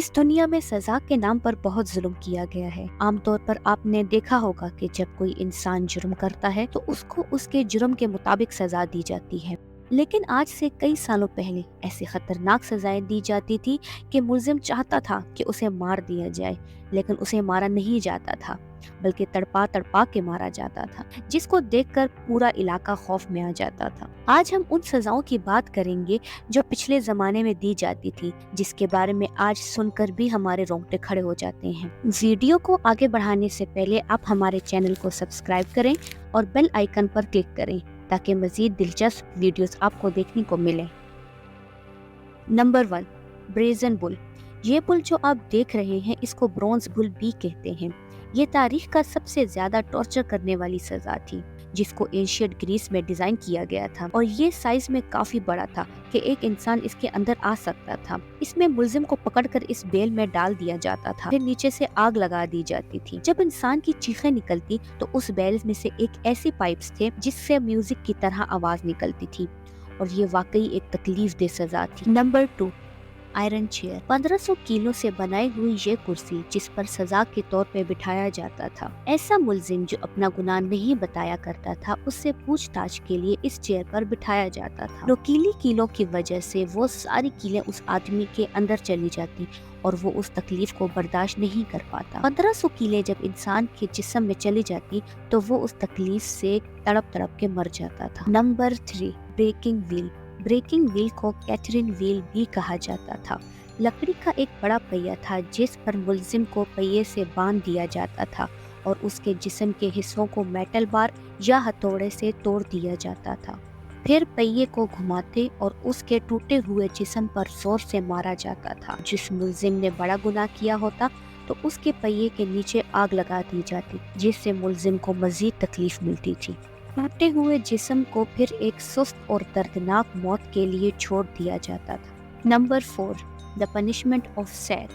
इस दुनिया में सजा के नाम पर बहुत जुल्म किया गया है। आमतौर पर आपने देखा होगा कि जब कोई इंसान जुर्म करता है तो उसको उसके जुर्म के मुताबिक सजा दी जाती है। लेकिन आज से कई सालों पहले ऐसी खतरनाक सजाएं दी जाती थी कि मुल्जिम चाहता था कि उसे मार दिया जाए, लेकिन उसे मारा नहीं जाता था, बल्कि तड़पा तड़पा के मारा जाता था, जिसको देखकर पूरा इलाका खौफ में आ जाता था। आज हम उन सजाओं की बात करेंगे जो पिछले जमाने में दी जाती थी, जिसके बारे में आज सुनकर भी हमारे रोंगटे खड़े हो जाते हैं। वीडियो को आगे बढ़ाने से पहले आप हमारे चैनल को सब्सक्राइब करें और बेल आइकन पर क्लिक करें ताकि मजीद दिलचस्प वीडियोस आपको देखने को मिले। Number 1, brazen bull. ये बुल जो आप देख रहे हैं इसको ब्रॉन्ज बुल भी कहते हैं। ये तारीख का सबसे ज्यादा टॉर्चर करने वाली सजा थी, जिसको एशियन ग्रीस में डिजाइन किया गया था, और ये साइज में काफी बड़ा था कि एक इंसान इसके अंदर आ सकता था। इसमें मुल्जिम को पकड़कर इस बेल में डाल दिया जाता था, फिर नीचे से आग लगा दी जाती थी। जब इंसान की चीखें निकलती तो उस बेल में से एक ऐसी पाइप्स थे जिससे म्यूजिक की तरह आवाज निकलती थी, और ये वाकई एक तकलीफ दे सजा थी। Number 2, iron chair. 1500 किलो से बनाई हुई ये कुर्सी जिस पर सजा के तौर पे बिठाया जाता था। ऐसा मुल्जिम जो अपना गुनाह नहीं बताया करता था, उससे पूछताछ के लिए इस चेयर पर बिठाया जाता था। नोकीली कीलों की वजह से वो सारी कीलें उस आदमी के अंदर चली जाती और वो उस तकलीफ को बर्दाश्त नहीं कर पाता। 1500 कीलें जब इंसान के जिस्म में चली जाती तो वो उस तकलीफ से तड़प तड़प के मर जाता था। Number 3, breaking wheel. Breaking wheel को कैथरीन व्हील भी कहा जाता था। लकड़ी का एक बड़ा पहिया था जिस पर मुल्जिम को पहिए से बांध दिया जाता था और उसके जिस्म के हिस्सों को मेटल बार या हथौड़े से तोड़ दिया जाता था। फिर पहिए को घुमाते और उसके टूटे हुए जिस्म पर जोर से मारा जाता था। जिस मुल्जिम ने बड़ा गुनाह किया होता तो उसके पहिए के नीचे आग लगा दी जाती, जिससे मुल्जिम को मजीद तकलीफ मिलती थी। टूटे हुए जिस्म को फिर एक सुस्त और दर्दनाक मौत के लिए छोड़ दिया जाता था। नंबर 4, द पनिशमेंट ऑफ सैर।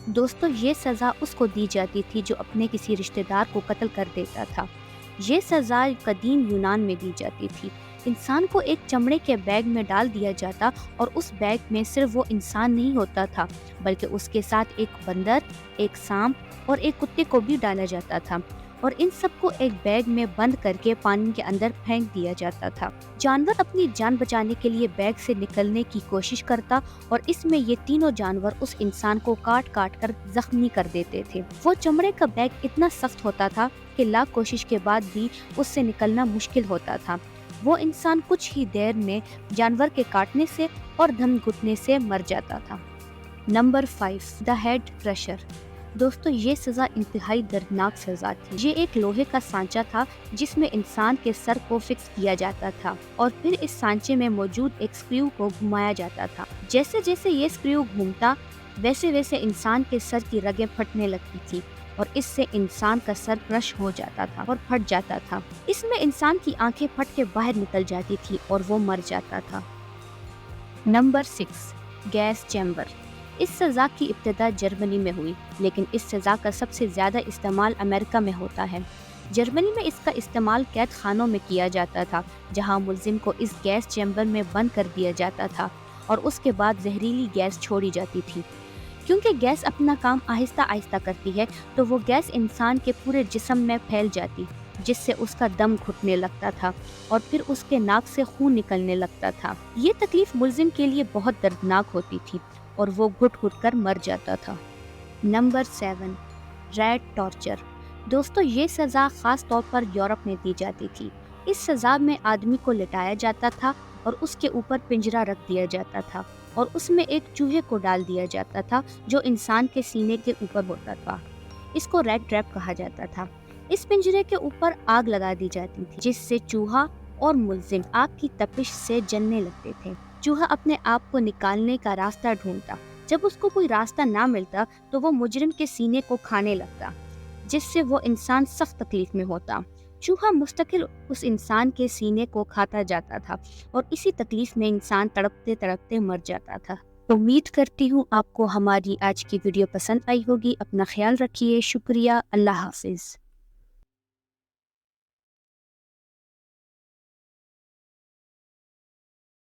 दोस्तों, ये सजा उसको दी जाती थी जो अपने किसी रिश्तेदार को कत्ल कर देता था। ये सजा कदीम यूनान में दी जाती थी। इंसान को एक चमड़े के बैग में डाल दिया जाता और उस बैग में सिर्फ वो इंसान नहीं होता था, बल्कि उसके साथ एक बंदर, एक सांप और एक कुत्ते को भी डाला जाता था, और इन सबको एक बैग में बंद करके पानी के अंदर फेंक दिया जाता था। जानवर अपनी जान बचाने के लिए बैग से निकलने की कोशिश करता और इसमें ये तीनों जानवर उस इंसान को काट काट कर जख्मी कर देते थे। वो चमड़े का बैग इतना सख्त होता था कि लाख कोशिश के बाद भी उससे निकलना मुश्किल होता था। वो इंसान कुछ ही देर में जानवर के काटने से और दम घुटने से मर जाता था। Number 5, the head crusher. दोस्तों, ये सजा इंतहाई दर्दनाक सजा थी। ये एक लोहे का सांचा था जिसमें इंसान के सर को फिक्स किया जाता था और फिर इस सांचे में मौजूद एक स्क्रू को घुमाया जाता था। जैसे जैसे ये स्क्रू घूमता वैसे वैसे इंसान के सर की रगें फटने लगती थी और इससे इंसान का सर क्रश हो जाता था और फट जाता था। इसमें इंसान की आंखें फट के बाहर निकल जाती थी और वो मर जाता था। Number 6, gas chamber. इस सजा की इब्तिदा जर्मनी में हुई, लेकिन इस सजा का सबसे ज़्यादा इस्तेमाल अमेरिका में होता है। जर्मनी में इसका इस्तेमाल कैद खानों में किया जाता था, जहां मुल्जिम को इस गैस चैम्बर में बंद कर दिया जाता था और उसके बाद जहरीली गैस छोड़ी जाती थी। क्योंकि गैस अपना काम आहिस्ता आहिस्ता करती है तो वो गैस इंसान के पूरे जिस्म में फैल जाती, जिससे उसका दम घुटने लगता था और फिर उसके नाक से खून निकलने लगता था। ये तकलीफ मुल्जिम के लिए बहुत दर्दनाक होती थी और वो घुट घुट कर मर जाता था। Number 7, rat torture. दोस्तों, ये सज़ा ख़ास तौर पर यूरोप में दी जाती थी। इस सज़ा में आदमी को लिटाया जाता था और उसके ऊपर पिंजरा रख दिया जाता था और उसमें एक चूहे को डाल दिया जाता था जो इंसान के सीने के ऊपर होता था। इसको रैट ट्रैप कहा जाता था। इस पिंजरे के ऊपर आग लगा दी जाती थी, जिससे चूहा और मुल्जिम आग की तपिश से जलने लगते थे। चूहा अपने आप को निकालने का रास्ता ढूंढता। जब उसको कोई रास्ता ना मिलता तो वो मुजरिम के सीने को खाने लगता, जिससे वो इंसान सख्त तकलीफ में होता। चूहा मुस्तकिल उस इंसान के सीने को खाता जाता था और इसी तकलीफ में इंसान तड़पते तड़पते मर जाता था। उम्मीद करती हूँ आपको हमारी आज की वीडियो पसंद आई होगी। अपना ख्याल रखिए। शुक्रिया। अल्लाह हाफिज।